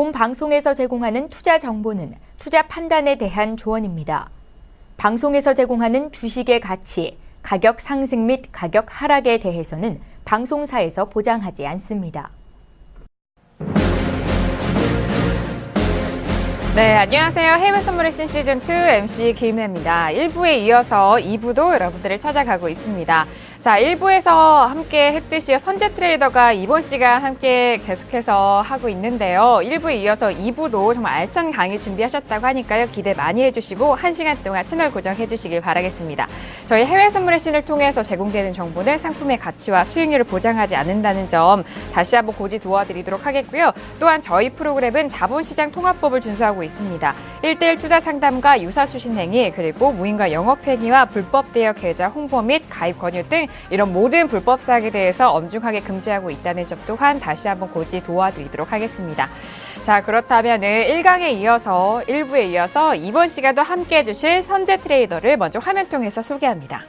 본 방송에서 제공하는 투자 정보는 투자 판단에 대한 조언입니다. 방송에서 제공하는 주식의 가치, 가격 상승 및 가격 하락에 대해서는 방송사에서 보장하지 않습니다. 네, 안녕하세요. 해외 선물의 신 시즌2 MC 김혜입니다. 1부에 이어서 2부도 여러분들을 찾아가고 있습니다. 자, 1부에서 함께 했듯이 선재 트레이더가 이번 시간 함께 계속해서 하고 있는데요. 1부에 이어서 2부도 정말 알찬 강의 준비하셨다고 하니까요. 기대 많이 해주시고 1시간 동안 채널 고정해 주시길 바라겠습니다. 저희 해외 선물의 신을 통해서 제공되는 정보는 상품의 가치와 수익률을 보장하지 않는다는 점 다시 한번 고지 도와드리도록 하겠고요. 또한 저희 프로그램은 자본시장 통합법을 준수하고 있습니다. 1:1 투자 상담과 유사수신 행위, 그리고 무인과 영업행위와 불법 대여 계좌 홍보 및 가입 권유 등 이런 모든 불법 사항에 대해서 엄중하게 금지하고 있다는 점 또한 다시 한번 고지 도와드리도록 하겠습니다. 자, 그렇다면 1강에 이어서 1부에 이어서 이번 시간도 함께 해주실 선재 트레이더를 먼저 화면 통해서 소개합니다.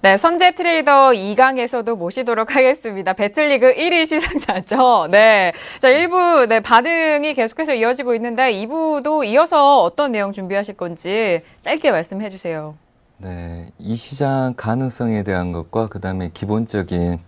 네, 선재 트레이더 2강에서도 모시도록 하겠습니다. 배틀리그 1위 시상자죠. 네. 자, 1부, 반응이 계속해서 이어지고 있는데 2부도 이어서 어떤 내용 준비하실 건지 짧게 말씀해 주세요. 네. 이 시장 가능성에 대한 것과 그다음에 기본적인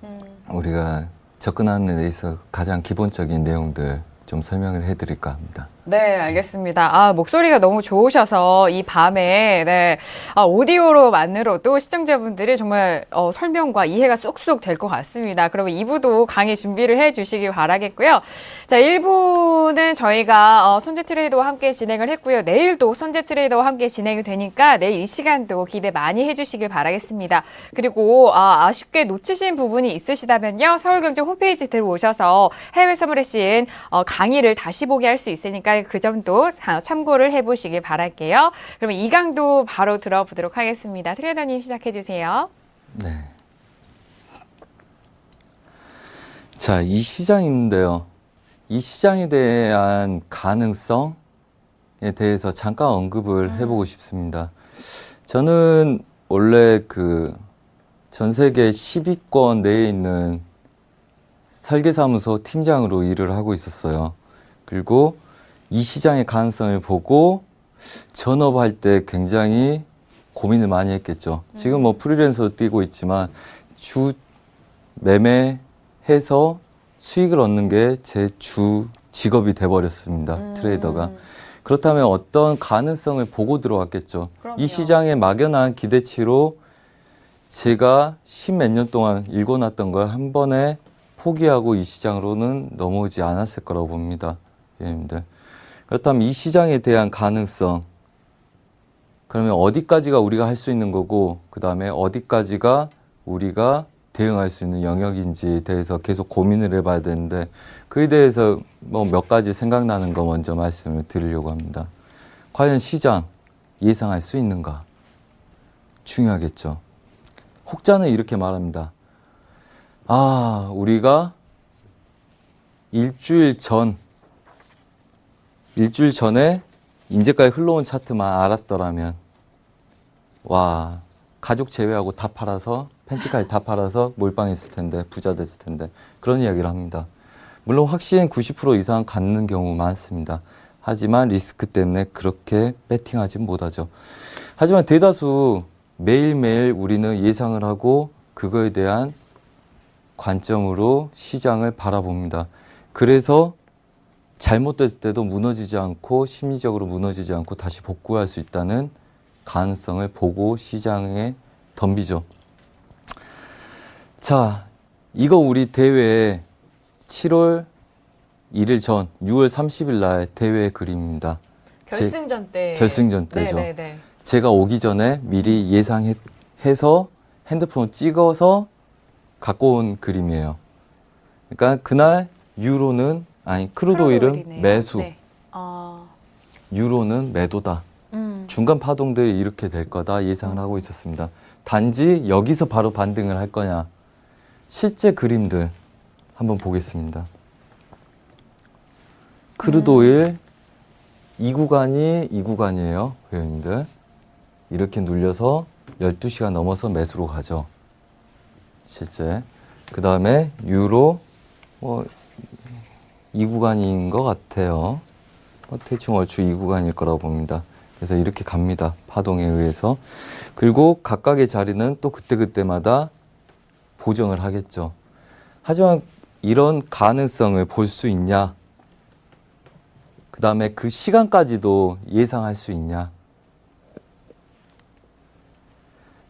우리가 접근하는 데 있어서 가장 기본적인 내용들 좀 설명을 해드릴까 합니다. 네, 알겠습니다. 목소리가 너무 좋으셔서 이 밤에 오디오로만으로도 시청자분들이 정말 설명과 이해가 쏙쏙 될 것 같습니다. 그러면 2부도 강의 준비를 해주시기 바라겠고요. 자, 1부는 저희가 선재 트레이더와 함께 진행을 했고요. 내일도 선재 트레이더와 함께 진행이 되니까 내일 이 시간도 기대 많이 해주시길 바라겠습니다. 그리고 아쉽게 놓치신 부분이 있으시다면요. 서울경제 홈페이지 들어오셔서 해외 선물의 신 강의를 다시 보게 할 수 있으니까 그 점도 참고를 해보시길 바랄게요. 그러면 2강도 바로 들어보도록 하겠습니다. 트레이더님 시작해 주세요. 네. 자, 이 시장인데요. 이 시장에 대한 가능성에 대해서 잠깐 언급을 해보고 싶습니다. 저는 원래 전 세계 10위권 내에 있는 설계사무소 팀장으로 일을 하고 있었어요. 그리고 이 시장의 가능성을 보고 전업할 때 굉장히 고민을 많이 했겠죠. 지금 뭐 프리랜서로 뛰고 있지만 주 매매해서 수익을 얻는 게 제 주 직업이 돼버렸습니다. 트레이더가. 그렇다면 어떤 가능성을 보고 들어왔겠죠. 그럼요. 이 시장의 막연한 기대치로 제가 10몇 년 동안 읽어놨던 걸 한 번에 포기하고 이 시장으로는 넘어오지 않았을 거라고 봅니다. 여러분들. 그렇다면 이 시장에 대한 가능성, 그러면 어디까지가 우리가 할 수 있는 거고 그 다음에 어디까지가 우리가 대응할 수 있는 영역인지에 대해서 계속 고민을 해봐야 되는데 그에 대해서 뭐 몇 가지 생각나는 거 먼저 말씀을 드리려고 합니다. 과연 시장 예상할 수 있는가? 중요하겠죠. 혹자는 이렇게 말합니다. 우리가 일주일 전에 이제까지 흘러온 차트만 알았더라면 가족 제외하고 다 팔아서 팬티까지 다 팔아서 몰빵했을 텐데 부자 됐을 텐데 그런 이야기를 합니다. 물론 확신 90% 이상 갖는 경우 많습니다. 하지만 리스크 때문에 그렇게 배팅하지 못하죠. 하지만 대다수 매일매일 우리는 예상을 하고 그거에 대한 관점으로 시장을 바라봅니다. 그래서 잘못됐을 때도 무너지지 않고 심리적으로 무너지지 않고 다시 복구할 수 있다는 가능성을 보고 시장에 덤비죠. 자, 이거 우리 대회 7월 1일 전 6월 30일 날 대회 그림입니다. 결승전 때. 결승전 때죠. 네네네. 제가 오기 전에 미리 예상해서 핸드폰을 찍어서 갖고 온 그림이에요. 그러니까 그날 크루드 오일은 크루드오일이네요. 매수, 네. 유로는 매도다. 중간 파동들이 이렇게 될 거다 예상을 하고 있었습니다. 단지 여기서 바로 반등을 할 거냐. 실제 그림들 한번 보겠습니다. 크루드 오일 이 구간이에요. 회원님들. 이렇게 눌려서 12시가 넘어서 매수로 가죠. 실제. 그 다음에 유로 이 구간인 것 같아요. 대충 얼추 이 구간일 거라고 봅니다. 그래서 이렇게 갑니다. 파동에 의해서. 그리고 각각의 자리는 또 그때그때마다 보정을 하겠죠. 하지만 이런 가능성을 볼 수 있냐? 그 다음에 그 시간까지도 예상할 수 있냐?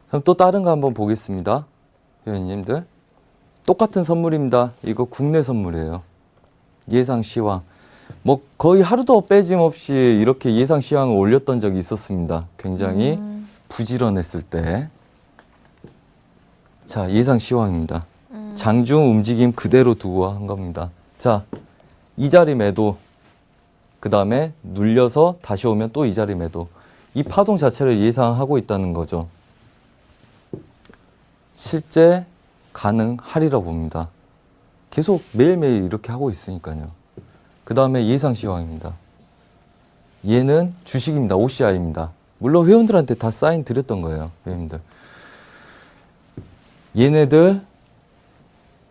그럼 또 다른 거 한번 보겠습니다. 회원님들. 똑같은 선물입니다. 이거 국내 선물이에요. 예상 시황. 거의 하루도 빼짐없이 이렇게 예상 시황을 올렸던 적이 있었습니다. 굉장히 부지런했을 때. 자, 예상 시황입니다. 장중 움직임 그대로 두고 한 겁니다. 자, 이 자리 매도. 그 다음에 눌려서 다시 오면 또 이 자리 매도. 이 파동 자체를 예상하고 있다는 거죠. 실제 가능하리라고 봅니다. 계속 매일매일 이렇게 하고 있으니까요. 그 다음에 예상 시황입니다. 얘는 주식입니다. OCI입니다. 물론 회원들한테 다 사인 드렸던 거예요. 회원들. 얘네들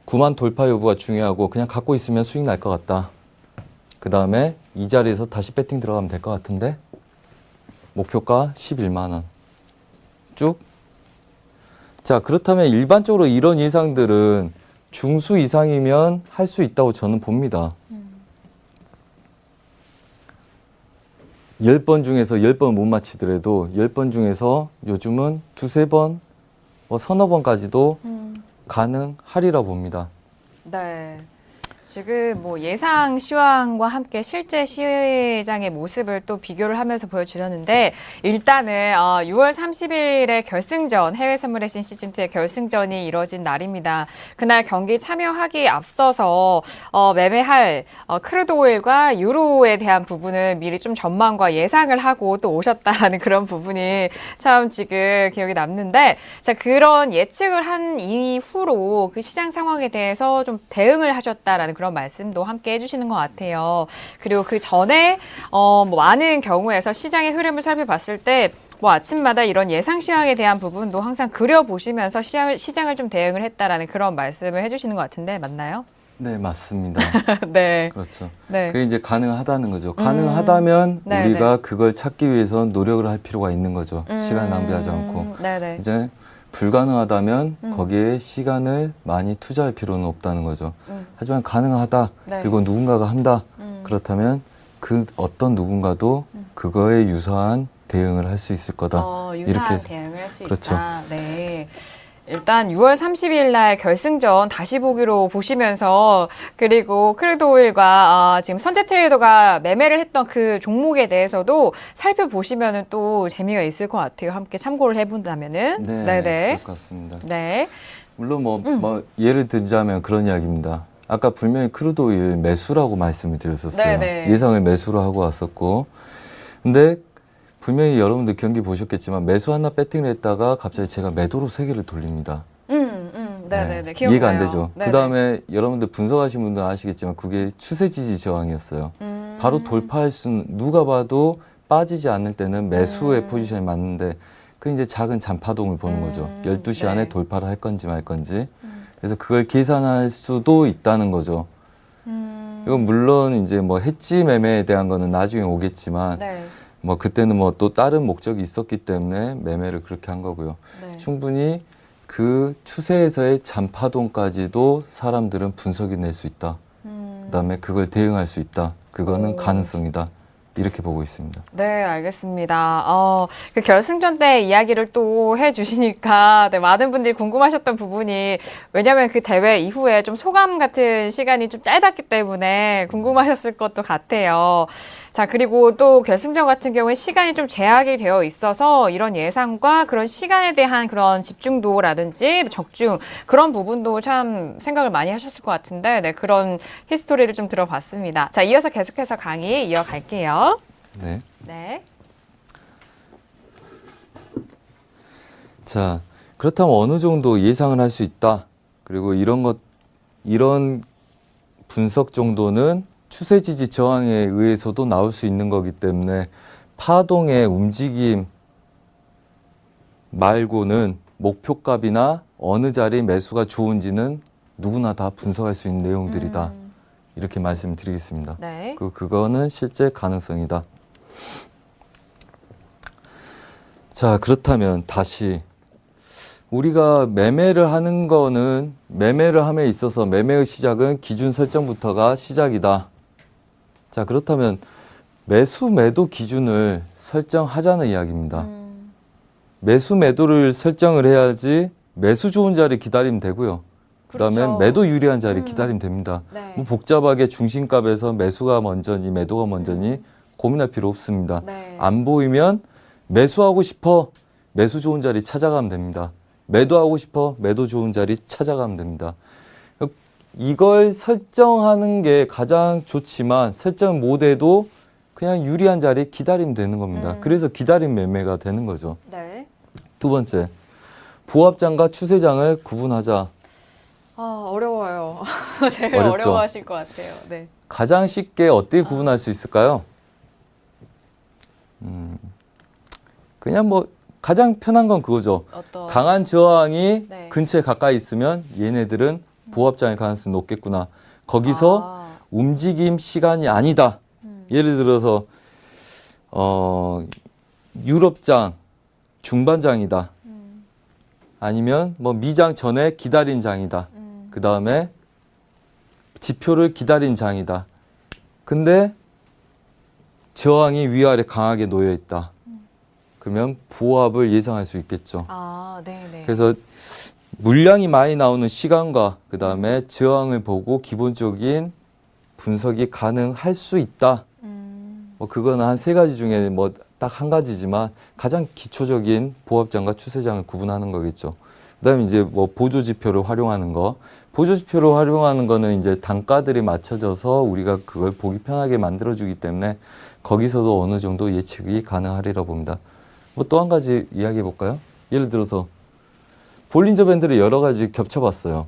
9만 돌파 여부가 중요하고 그냥 갖고 있으면 수익 날 것 같다. 그 다음에 이 자리에서 다시 배팅 들어가면 될 것 같은데 목표가 11만 원. 쭉. 자, 그렇다면 일반적으로 이런 예상들은 중수 이상이면 할 수 있다고 저는 봅니다. 10번 중에서 10번 못 맞히더라도 10번 중에서 요즘은 두세 번, 서너 번까지도 가능하리라 봅니다. 네. 지금 예상 시황과 함께 실제 시장의 모습을 또 비교를 하면서 보여주셨는데 일단은 6월 30일에 결승전 해외 선물의 신 시즌2의 결승전이 이뤄진 날입니다. 그날 경기 참여하기 앞서서 매매할 크루드 오일과 유로에 대한 부분을 미리 좀 전망과 예상을 하고 또 오셨다라는 그런 부분이 참 지금 기억이 남는데 자, 그런 예측을 한 이후로 그 시장 상황에 대해서 좀 대응을 하셨다라는 그런 말씀도 함께 해주시는 것 같아요. 그리고 그 전에 많은 경우에서 시장의 흐름을 살펴봤을 때 아침마다 이런 예상 시황에 대한 부분도 항상 그려보시면서 시장을 좀 대응을 했다라는 그런 말씀을 해주시는 것 같은데 맞나요? 네, 맞습니다. 네. 그렇죠. 네. 그게 이제 가능하다는 거죠. 가능하다면 네, 우리가 그걸 찾기 위해서 노력을 할 필요가 있는 거죠. 시간 낭비하지 않고. 네네. 이제 불가능하다면 거기에 시간을 많이 투자할 필요는 없다는 거죠. 하지만 가능하다. 네. 그리고 누군가가 한다. 그렇다면 그 어떤 누군가도 그거에 유사한 대응을 할 수 있을 거다. 유사한 대응을 할 수 그렇죠. 있다. 네. 일단 6월 30일 날 결승전 다시 보기로 보시면서 그리고 크루드 오일과 지금 선제 트레이더가 매매를 했던 그 종목에 대해서도 살펴보시면은 또 재미가 있을 것 같아요. 함께 참고를 해본다면은. 네, 네네. 그럴 것 같습니다. 네. 물론 예를 들자면 그런 이야기입니다. 아까 분명히 크루드 오일 매수라고 말씀을 드렸었어요. 네네. 예상을 매수로 하고 왔었고. 근데 분명히 여러분들 경기 보셨겠지만 매수 하나 배팅을 했다가 갑자기 제가 매도로 세 개를 돌립니다. 네네네. 네, 이해가 안 되죠. 네네. 그 다음에 여러분들 분석하신 분들은 아시겠지만 그게 추세 지지 저항이었어요. 바로 돌파할 수는 누가 봐도 빠지지 않을 때는 매수의 포지션이 맞는데 그 이제 작은 잔파동을 보는 거죠. 12시 네. 안에 돌파를 할 건지 말 건지. 그래서 그걸 계산할 수도 있다는 거죠. 이건 물론 이제 해지 매매에 대한 거는 나중에 오겠지만 네. 그때는 또 다른 목적이 있었기 때문에 매매를 그렇게 한 거고요. 네. 충분히 그 추세에서의 잔파동까지도 사람들은 분석이 낼 수 있다. 그다음에 그걸 대응할 수 있다. 그거는 가능성이다. 이렇게 보고 있습니다. 네, 알겠습니다. 그 결승전 때 이야기를 또 해주시니까 네, 많은 분들이 궁금하셨던 부분이 왜냐하면 그 대회 이후에 좀 소감 같은 시간이 좀 짧았기 때문에 궁금하셨을 것도 같아요. 자, 그리고 또 결승전 같은 경우에 시간이 좀 제약이 되어 있어서 이런 예상과 그런 시간에 대한 그런 집중도라든지 적중 그런 부분도 참 생각을 많이 하셨을 것 같은데 네, 그런 히스토리를 좀 들어봤습니다. 자, 이어서 계속해서 강의 이어갈게요. 네. 네. 자, 그렇다면 어느 정도 예상을 할 수 있다. 그리고 이런 분석 정도는 추세 지지 저항에 의해서도 나올 수 있는 거기 때문에 파동의 움직임 말고는 목표값이나 어느 자리 매수가 좋은지는 누구나 다 분석할 수 있는 내용들이다. 이렇게 말씀드리겠습니다. 네. 그거는 실제 가능성이다. 자, 그렇다면 다시 우리가 매매를 하는 거는 매매를 함에 있어서 매매의 시작은 기준 설정부터가 시작이다. 자, 그렇다면 매수 매도 기준을 설정하자는 이야기입니다. 매수 매도를 설정을 해야지 매수 좋은 자리 기다리면 되고요. 그다음에 그렇죠. 매도 유리한 자리 기다리면 됩니다. 네. 뭐 복잡하게 중심값에서 매수가 먼저니 매도가 먼저니 고민할 필요 없습니다. 네. 안 보이면 매수하고 싶어 매수 좋은 자리 찾아가면 됩니다. 매도하고 싶어 매도 좋은 자리 찾아가면 됩니다. 이걸 설정하는 게 가장 좋지만 설정 못해도 그냥 유리한 자리 기다리면 되는 겁니다. 그래서 기다림 매매가 되는 거죠. 네. 두 번째, 보합장과 추세장을 구분하자. 어려워요. 제일 어렵죠? 어려워하실 것 같아요. 네. 가장 쉽게 어떻게 구분할 수 있을까요? 그냥 뭐 가장 편한 건 그거죠. 어떤 강한 저항이 네. 근처에 가까이 있으면 얘네들은 보합장일 가능성이 높겠구나. 거기서 움직임 시간이 아니다. 예를 들어서 유럽장 중반장이다. 아니면 뭐 미장 전에 기다린 장이다. 그 다음에 지표를 기다린 장이다. 근데 저항이 위아래 강하게 놓여 있다. 그러면 보합을 예상할 수 있겠죠. 네네. 그래서 물량이 많이 나오는 시간과 그 다음에 저항을 보고 기본적인 분석이 가능할 수 있다. 뭐 그거는 한 세 가지 중에 뭐 딱 한 가지지만 가장 기초적인 보합장과 추세장을 구분하는 거겠죠. 그다음에 이제 뭐 보조 지표를 활용하는 거. 보조 지표를 활용하는 거는 이제 단가들이 맞춰져서 우리가 그걸 보기 편하게 만들어주기 때문에 거기서도 어느 정도 예측이 가능하리라 봅니다. 뭐 또 한 가지 이야기해 볼까요? 예를 들어서 볼린저 밴드를 여러 가지 겹쳐봤어요.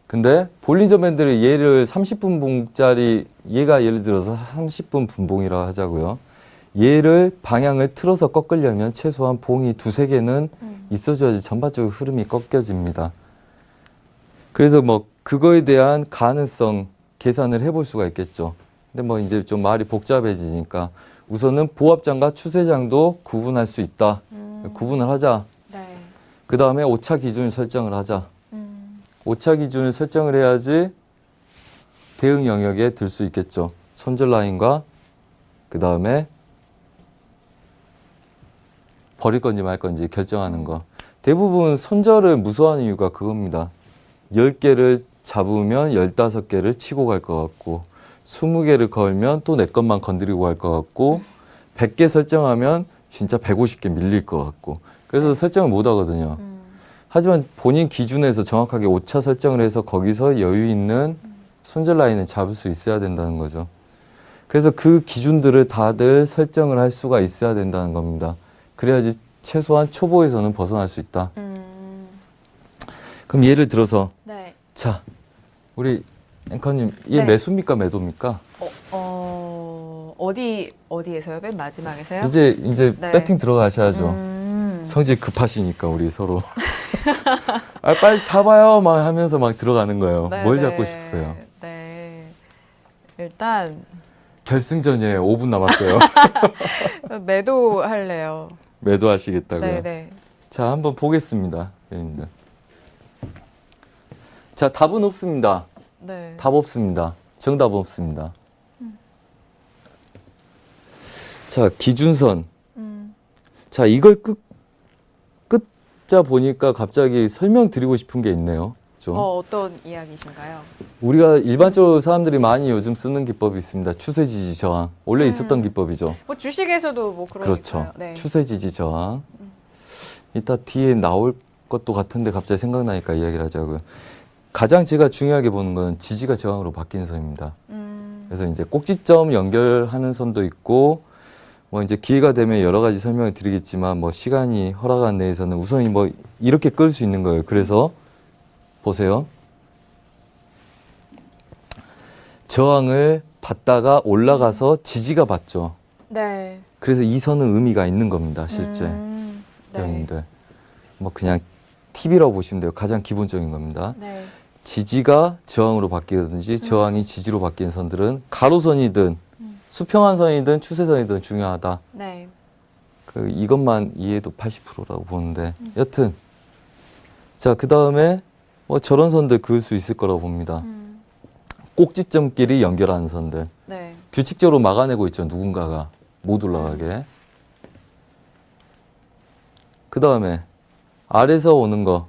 근데 볼린저 밴드를 얘를 30분 봉짜리 얘가 예를 들어서 30분 분봉이라고 하자고요. 얘를 방향을 틀어서 꺾으려면 최소한 봉이 두세 개는 있어줘야지 전반적으로 흐름이 꺾여집니다. 그래서 뭐 그거에 대한 가능성 계산을 해볼 수가 있겠죠. 근데 뭐 이제 좀 말이 복잡해지니까 우선은 보합장과 추세장도 구분할 수 있다. 구분을 하자. 네. 그 다음에 오차 기준을 설정을 하자. 오차 기준을 설정을 해야지 대응 영역에 들 수 있겠죠. 손절 라인과 그 다음에 버릴 건지 말 건지 결정하는 거. 대부분 손절을 무서워하는 이유가 그겁니다. 10개를 잡으면 15개를 치고 갈 것 같고 20개를 걸면 또 내 것만 건드리고 갈 것 같고 100개 설정하면 진짜 150개 밀릴 것 같고 그래서 설정을 못 하거든요. 하지만 본인 기준에서 정확하게 오차 설정을 해서 거기서 여유 있는 손절 라인을 잡을 수 있어야 된다는 거죠. 그래서 그 기준들을 다들 설정을 할 수가 있어야 된다는 겁니다. 그래야지 최소한 초보에서는 벗어날 수 있다. 그럼 예를 들어서 네. 자, 우리 앵커님, 이게 네. 매수입니까 매도입니까? 어디에서요? 맨 마지막에서요? 이제 네. 배팅 들어가셔야죠. 성질 급하시니까 우리 서로. 빨리 잡아요 막 하면서 막 들어가는 거예요. 네, 뭘 네. 잡고 싶으세요? 네. 일단 결승전이에요. 5분 남았어요. 매도 할래요. 매도하시겠다고요? 네네. 자, 한번 보겠습니다. 여러분들. 자, 답은 없습니다. 네. 답 없습니다. 정답은 없습니다. 자, 기준선. 자, 이걸 끝자 보니까 갑자기 설명드리고 싶은 게 있네요. 좀. 어떤 이야기이신가요? 우리가 일반적으로 사람들이 많이 요즘 쓰는 기법이 있습니다. 추세 지지 저항. 원래 있었던 기법이죠. 뭐 주식에서도 뭐 그러니까요. 그렇죠. 네. 추세 지지 저항. 이따 뒤에 나올 것도 같은데 갑자기 생각나니까 이야기를 하자고요. 가장 제가 중요하게 보는 건 지지가 저항으로 바뀌는 선입니다. 그래서 이제 꼭지점 연결하는 선도 있고, 뭐 이제 기회가 되면 여러 가지 설명을 드리겠지만, 뭐 시간이 허락한 내에서는 우선 뭐 이렇게 끌 수 있는 거예요. 그래서 보세요. 저항을 받다가 올라가서 지지가 받죠. 네. 그래서 이 선은 의미가 있는 겁니다, 실제. 네. 배우님들. 뭐 그냥 팁이라고 보시면 돼요. 가장 기본적인 겁니다. 네. 지지가 저항으로 바뀌든지 저항이 지지로 바뀌는 선들은 가로선이든 수평한 선이든 추세선이든 중요하다. 네. 이것만 이해도 80%라고 보는데 여튼 자, 그 다음에 뭐 저런 선들 그을 수 있을 거라고 봅니다. 꼭지점끼리 연결하는 선들. 네. 규칙적으로 막아내고 있죠. 누군가가 못 올라가게. 그 다음에 아래서 오는 거.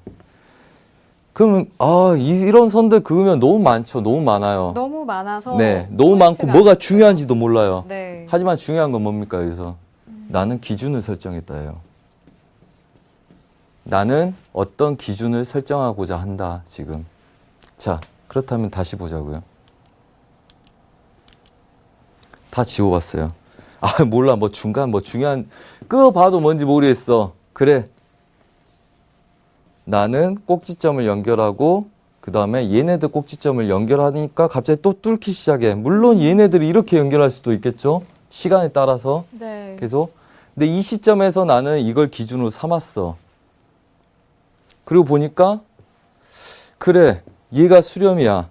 그러면 이런 선들 그으면 너무 많죠. 너무 많아요. 너무 많아서 네, 너무 많고 포인트가 뭐가 중요한지도 몰라요. 네. 하지만 중요한 건 뭡니까? 여기서 나는 기준을 설정했다예요. 나는 어떤 기준을 설정하고자 한다. 지금. 자, 그렇다면 다시 보자고요. 다 지워봤어요. 몰라. 뭐 중간 뭐 중요한 끄어봐도 뭔지 모르겠어. 그래. 나는 꼭지점을 연결하고 그 다음에 얘네들 꼭지점을 연결하니까 갑자기 또 뚫기 시작해. 물론 얘네들이 이렇게 연결할 수도 있겠죠. 시간에 따라서. 네. 계속. 근데 이 시점에서 나는 이걸 기준으로 삼았어. 그리고 보니까 그래. 얘가 수렴이야.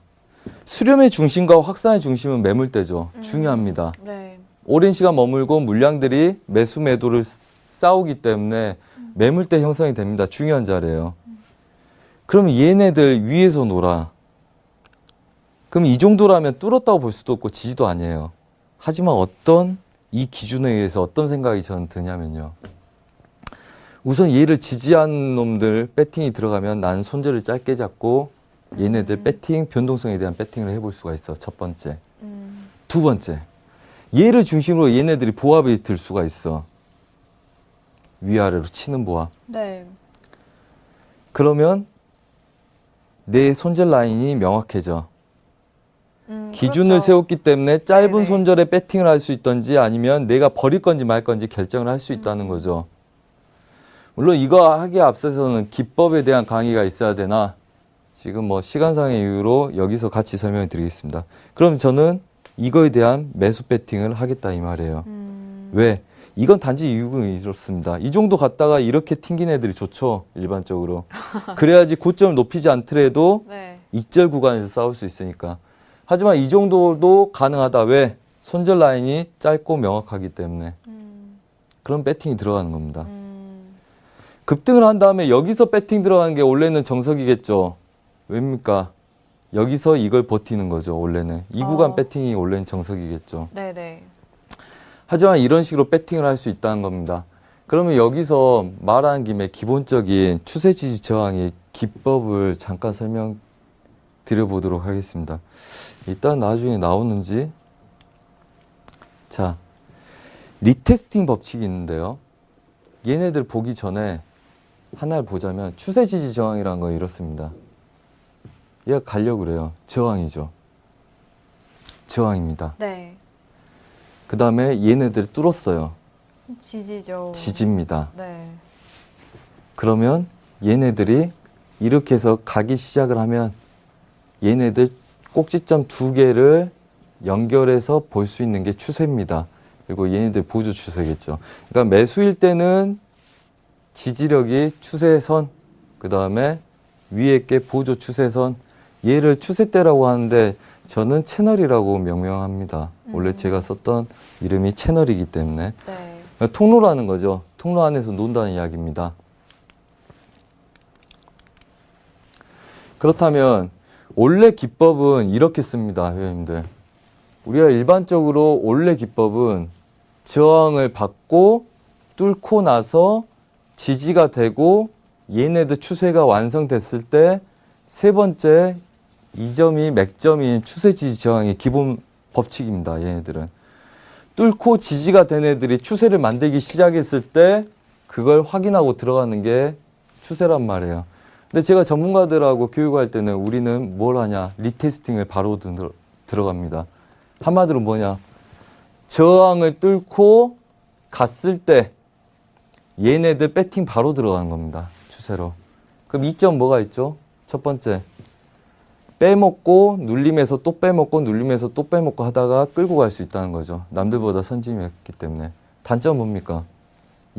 수렴의 중심과 확산의 중심은 매물대죠. 중요합니다. 네. 오랜 시간 머물고 물량들이 매수 매도를 싸우기 때문에 매물대 형성이 됩니다. 중요한 자리예요. 그럼 얘네들 위에서 놀아. 그럼 이 정도라면 뚫었다고 볼 수도 없고 지지도 아니에요. 하지만 어떤 이 기준에 의해서 어떤 생각이 저는 드냐면요. 우선 얘를 지지한 놈들 배팅이 들어가면 나는 손절을 짧게 잡고 얘네들 배팅, 변동성에 대한 배팅을 해볼 수가 있어. 첫 번째. 두 번째. 얘를 중심으로 얘네들이 보합이 들 수가 있어. 위아래로 치는 보합. 네. 그러면 내 손절 라인이 명확해져. 기준을 그렇죠. 세웠기 때문에 짧은 네네. 손절에 배팅을 할 수 있던지 아니면 내가 버릴 건지 말 건지 결정을 할 수 있다는 거죠. 물론 이거 하기에 앞서서는 기법에 대한 강의가 있어야 되나 지금 뭐 시간상의 이유로 여기서 같이 설명을 드리겠습니다. 그럼 저는 이거에 대한 매수 배팅을 하겠다 이 말이에요. 왜? 이건 단지 이유가 이렇습니다. 이 정도 갔다가 이렇게 튕긴 애들이 좋죠. 일반적으로. 그래야지 고점을 높이지 않더라도 네. 익절 구간에서 싸울 수 있으니까. 하지만 이 정도도 가능하다. 왜? 손절 라인이 짧고 명확하기 때문에. 그런 배팅이 들어가는 겁니다. 급등을 한 다음에 여기서 배팅 들어가는 게 원래는 정석이겠죠. 왜입니까? 여기서 이걸 버티는 거죠. 원래는. 이 구간 배팅이 원래는 정석이겠죠. 네네. 하지만 이런 식으로 배팅을 할 수 있다는 겁니다. 그러면 여기서 말하는 김에 기본적인 추세 지지 저항의 기법을 잠깐 설명드려보도록 하겠습니다. 일단 나중에 나오는지. 자, 리테스팅 법칙이 있는데요. 얘네들 보기 전에 하나를 보자면 추세 지지 저항이라는 건 이렇습니다. 얘가 가려고 그래요. 저항이죠. 저항입니다. 네. 그 다음에 얘네들 뚫었어요. 지지죠. 지지입니다. 네. 그러면 얘네들이 이렇게 해서 가기 시작을 하면 얘네들 꼭지점 두 개를 연결해서 볼 수 있는 게 추세입니다. 그리고 얘네들 보조 추세겠죠. 그러니까 매수일 때는 지지력이 추세선, 그 다음에 위에 게 보조 추세선, 얘를 추세대라고 하는데 저는 채널이라고 명명합니다. 원래 제가 썼던 이름이 채널이기 때문에. 네. 통로라는 거죠. 통로 안에서 논다는 이야기입니다. 그렇다면 원래 기법은 이렇게 씁니다. 회원님들. 우리가 일반적으로 원래 기법은 저항을 받고 뚫고 나서 지지가 되고 얘네들 추세가 완성됐을 때 세 번째 이 점이 맥점인 추세 지지 저항의 기본 법칙입니다. 얘네들은 뚫고 지지가 된 애들이 추세를 만들기 시작했을 때 그걸 확인하고 들어가는 게 추세란 말이에요. 근데 제가 전문가들하고 교육할 때는 우리는 뭘 하냐? 리테스팅을 바로 들어갑니다. 한마디로 뭐냐? 저항을 뚫고 갔을 때 얘네들 배팅 바로 들어가는 겁니다. 추세로. 그럼 이점 뭐가 있죠? 첫 번째, 빼먹고 눌림에서 또 빼먹고 눌림에서 또 빼먹고 하다가 끌고 갈 수 있다는 거죠. 남들보다 선진이었기 때문에. 단점은 뭡니까?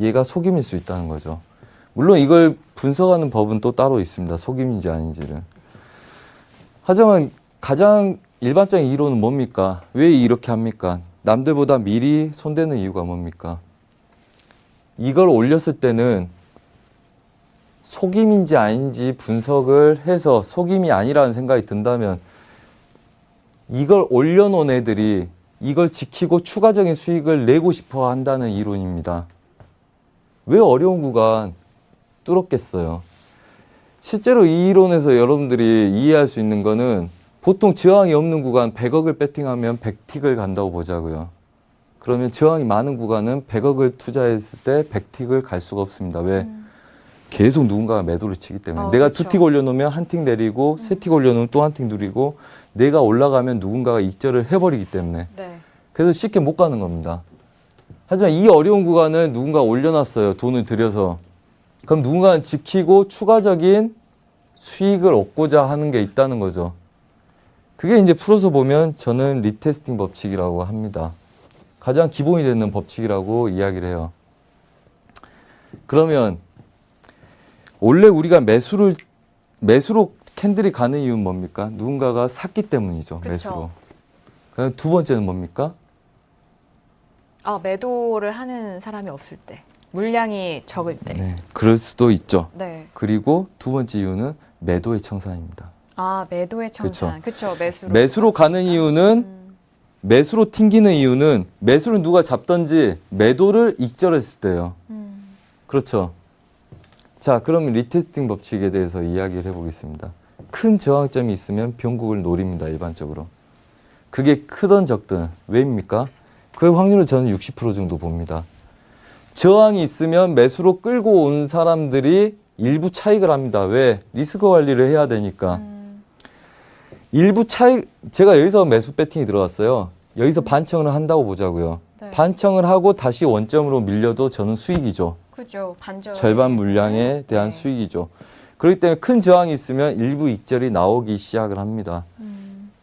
얘가 속임일 수 있다는 거죠. 물론 이걸 분석하는 법은 또 따로 있습니다. 속임인지 아닌지를. 하지만 가장 일반적인 이론은 뭡니까? 왜 이렇게 합니까? 남들보다 미리 손대는 이유가 뭡니까? 이걸 올렸을 때는 속임인지 아닌지 분석을 해서 속임이 아니라는 생각이 든다면 이걸 올려놓은 애들이 이걸 지키고 추가적인 수익을 내고 싶어 한다는 이론입니다. 왜 어려운 구간 뚫었겠어요? 실제로 이 이론에서 여러분들이 이해할 수 있는 거는 보통 저항이 없는 구간 100억을 배팅하면 100틱을 간다고 보자고요. 그러면 저항이 많은 구간은 100억을 투자했을 때 100틱을 갈 수가 없습니다. 왜? 계속 누군가가 매도를 치기 때문에. 내가 그렇죠. 2틱 올려놓으면 한 틱 내리고 3틱 올려놓으면 또 한 틱 누리고 내가 올라가면 누군가가 익절을 해버리기 때문에. 네. 그래서 쉽게 못 가는 겁니다. 하지만 이 어려운 구간을 누군가 올려놨어요. 돈을 들여서. 그럼 누군가는 지키고 추가적인 수익을 얻고자 하는 게 있다는 거죠. 그게 이제 풀어서 보면 저는 리테스팅 법칙이라고 합니다. 가장 기본이 되는 법칙이라고 이야기를 해요. 그러면 원래 우리가 매수로 캔들이 가는 이유는 뭡니까? 누군가가 샀기 때문이죠. 그쵸. 매수로. 그럼 두 번째는 뭡니까? 매도를 하는 사람이 없을 때, 물량이 적을 때. 네, 그럴 수도 있죠. 네. 그리고 두 번째 이유는 매도의 청산입니다. 매도의 청산. 그렇죠. 매수로. 매수로 가는 이유는 매수로 튕기는 이유는 매수를 누가 잡든지 매도를 익절했을 때요. 그렇죠. 자, 그러면 리테스팅 법칙에 대해서 이야기를 해보겠습니다. 큰 저항점이 있으면 변곡을 노립니다. 일반적으로. 그게 크든 적든 왜입니까? 그 확률을 저는 60% 정도 봅니다. 저항이 있으면 매수로 끌고 온 사람들이 일부 차익을 합니다. 왜? 리스크 관리를 해야 되니까. 일부 차익, 제가 여기서 매수 배팅이 들어갔어요. 여기서 반청을 한다고 보자고요. 네. 반청을 하고 다시 원점으로 밀려도 저는 수익이죠. 그죠. 반절. 절반 물량에 대한 네. 수익이죠. 그렇기 때문에 큰 저항이 있으면 일부 익절이 나오기 시작을 합니다.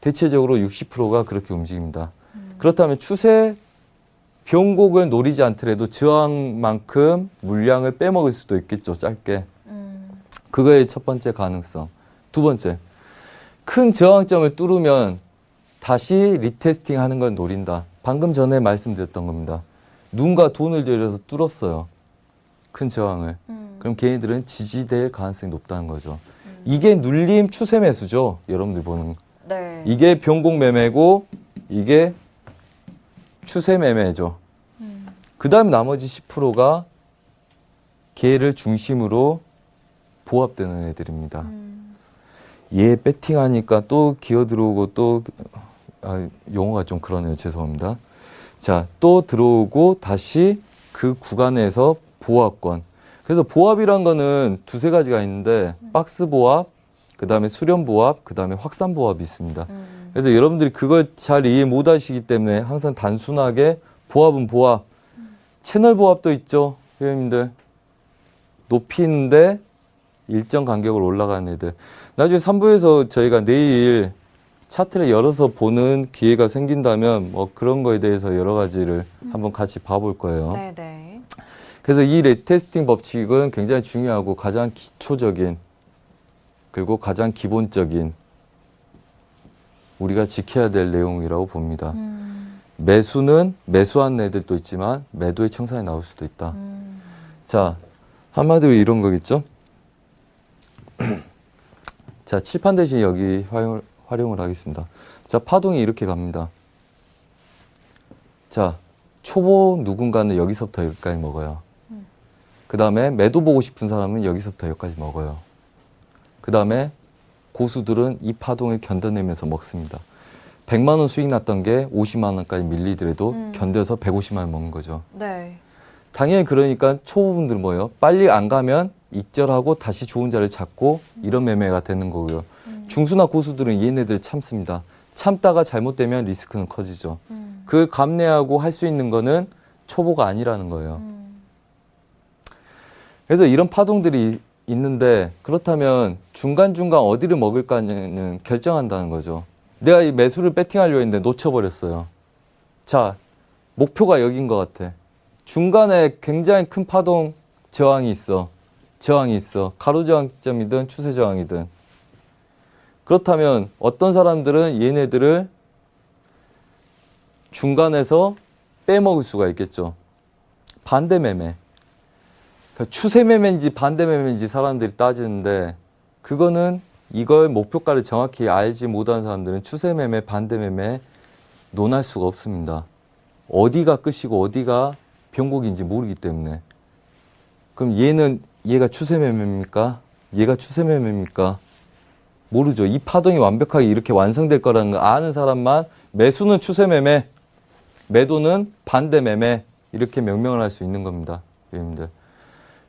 대체적으로 60%가 그렇게 움직입니다. 그렇다면 추세 변곡을 노리지 않더라도 저항만큼 물량을 빼먹을 수도 있겠죠. 짧게. 그거의 첫 번째 가능성. 두 번째, 큰 저항점을 뚫으면 다시 리테스팅 하는 걸 노린다. 방금 전에 말씀드렸던 겁니다. 누군가 돈을 들여서 뚫었어요. 큰 저항을. 그럼 걔네들은 지지될 가능성이 높다는 거죠. 이게 눌림 추세 매수죠. 여러분들 보는. 네. 이게 변곡 매매고 이게 추세 매매죠. 그 다음에 나머지 10%가 걔를 중심으로 보합되는 애들입니다. 얘 배팅하니까 또 기어 들어오고 또 용어가 좀 그러네요. 죄송합니다. 자, 또 들어오고 다시 그 구간에서 보합권. 그래서 보합이란 거는 두세 가지가 있는데 박스 보합, 그 다음에 수렴 보합, 그 다음에 확산 보합이 있습니다. 그래서 여러분들이 그걸 잘 이해 못 하시기 때문에 항상 단순하게 보합은 보합, 채널 보합도 있죠. 회원님들. 높이는데 일정 간격으로 올라가는 애들. 나중에 3부에서 저희가 내일 차트를 열어서 보는 기회가 생긴다면 뭐 그런 거에 대해서 여러 가지를 한번 같이 봐볼 거예요. 네네. 그래서 이 리테스팅 법칙은 굉장히 중요하고 가장 기초적인 그리고 가장 기본적인 우리가 지켜야 될 내용이라고 봅니다. 매수는 매수한 애들도 있지만 매도의 청산이 나올 수도 있다. 자, 한마디로 이런 거겠죠? 자, 칠판 대신 여기 활용을 하겠습니다. 자, 파동이 이렇게 갑니다. 자, 초보 누군가는 여기서부터 여기까지 먹어요. 그 다음에 매도 보고 싶은 사람은 여기서부터 여기까지 먹어요. 그 다음에 고수들은 이 파동을 견뎌내면서 먹습니다. 100만 원 수익 났던 게 50만 원까지 밀리더라도 견뎌서 150만 원 먹는 거죠. 네. 당연히 그러니까 초보분들 뭐예요? 빨리 안 가면 익절하고 다시 좋은 자리를 찾고 이런 매매가 되는 거고요. 중수나 고수들은 얘네들 참습니다. 참다가 잘못되면 리스크는 커지죠. 그걸 감내하고 할 수 있는 거는 초보가 아니라는 거예요. 그래서 이런 파동들이 있는데 그렇다면 중간중간 어디를 먹을까는 결정한다는 거죠. 내가 이 매수를 배팅하려고 했는데 놓쳐버렸어요. 자, 목표가 여긴 것 같아. 중간에 굉장히 큰 파동 저항이 있어. 가로저항점이든 추세저항이든. 그렇다면 어떤 사람들은 얘네들을 중간에서 빼먹을 수가 있겠죠. 반대 매매. 그러니까 추세 매매인지 반대 매매인지 사람들이 따지는데 그거는 이걸 목표가를 정확히 알지 못하는 사람들은 추세 매매, 반대 매매 논할 수가 없습니다. 어디가 끝이고 어디가 변곡인지 모르기 때문에. 그럼 얘가 추세 매매입니까? 얘가 추세 매매입니까? 모르죠. 이 파동이 완벽하게 이렇게 완성될 거라는 걸 아는 사람만 매수는 추세 매매, 매도는 반대 매매 이렇게 명명을 할 수 있는 겁니다. 여러분들.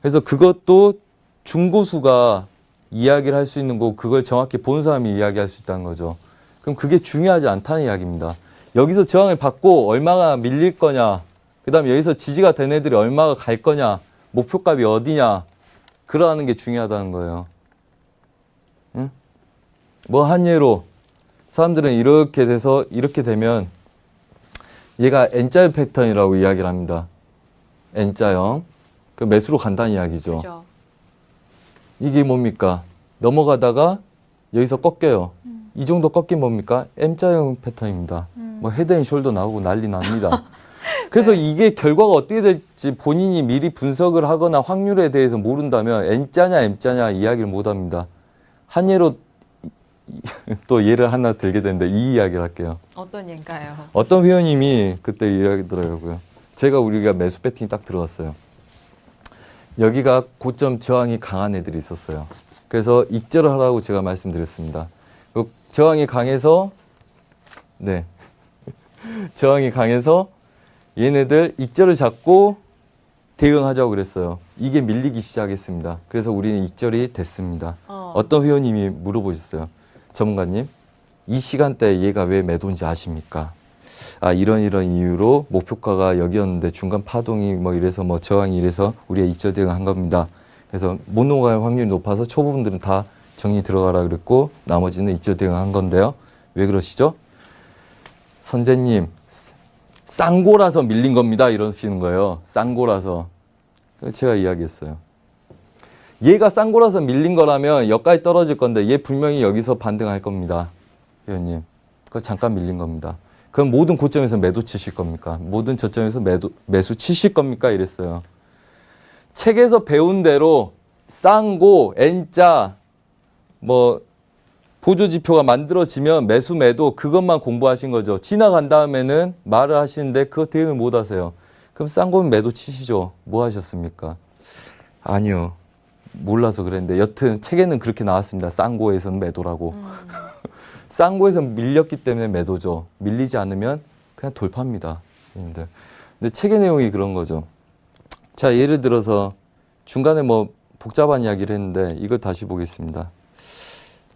그래서 그것도 중고수가 이야기를 할 수 있는 거고 그걸 정확히 본 사람이 이야기할 수 있다는 거죠. 그럼 그게 중요하지 않다는 이야기입니다. 여기서 저항을 받고 얼마가 밀릴 거냐, 그 다음에 여기서 지지가 된 애들이 얼마가 갈 거냐, 목표값이 어디냐, 그러하는 게 중요하다는 거예요. 응? 뭐 한 예로 사람들은 이렇게 돼서 이렇게 되면 얘가 N자형 패턴이라고 이야기를 합니다. N자형. 그 매수로 간다는 이야기죠. 그죠. 이게 뭡니까? 넘어가다가 여기서 꺾여요. 이 정도 꺾인 뭡니까? M자형 패턴입니다. 뭐 헤드앤숄더 나오고 난리 납니다. 그래서 네. 이게 결과가 어떻게 될지 본인이 미리 분석을 하거나 확률에 대해서 모른다면 N자냐 M자냐 이야기를 못합니다. 한 예로 또 예를 하나 들게 되는데 이 이야기를 할게요. 어떤 예인가요? 어떤 회원님이 그때 이야기더라고요. 우리가 매수 배팅이 딱 들어갔어요. 여기가 고점 저항이 강한 애들이 있었어요. 그래서 익절을 하라고 제가 말씀드렸습니다. 저항이 강해서 저항이 강해서 얘네들 익절을 잡고 대응하자고 그랬어요. 이게 밀리기 시작했습니다. 그래서 우리는 익절이 됐습니다. 어떤 회원님이 물어보셨어요. 전문가님, 이 시간대에 얘가 왜 매도인지 아십니까? 아, 이런 이유로 목표가가 여기였는데 중간 파동이 뭐 이래서 뭐 저항이 이래서 우리가 익절 대응한 겁니다. 그래서 못 넘어갈 확률이 높아서 초보분들은 다 정리 들어가라 그랬고 나머지는 익절 대응한 건데요. 왜 그러시죠? 선생님, 쌍고라서 밀린 겁니다. 이러시는 거예요. 쌍고라서. 제가 이야기했어요. 얘가 쌍고라서 밀린 거라면 여기까지 떨어질 건데 얘 분명히 여기서 반등할 겁니다. 회원님. 그거 잠깐 밀린 겁니다. 그럼 모든 고점에서 매도 치실 겁니까? 모든 저점에서 매수 치실 겁니까? 이랬어요. 책에서 배운 대로 쌍고, N자, 뭐 보조지표가 만들어지면 매수, 매도 그것만 공부하신 거죠. 지나간 다음에는 말을 하시는데 그거 대응을 못 하세요. 그럼 쌍고는 매도 치시죠. 뭐 하셨습니까? 아니요. 몰라서 그랬는데 여튼 책에는 그렇게 나왔습니다. 쌍고에서는 매도라고. 쌍고에서는 밀렸기 때문에 매도죠. 밀리지 않으면 그냥 돌파입니다. 근데 책의 내용이 그런 거죠. 자, 예를 들어서 중간에 뭐 복잡한 이야기를 했는데 이거 다시 보겠습니다.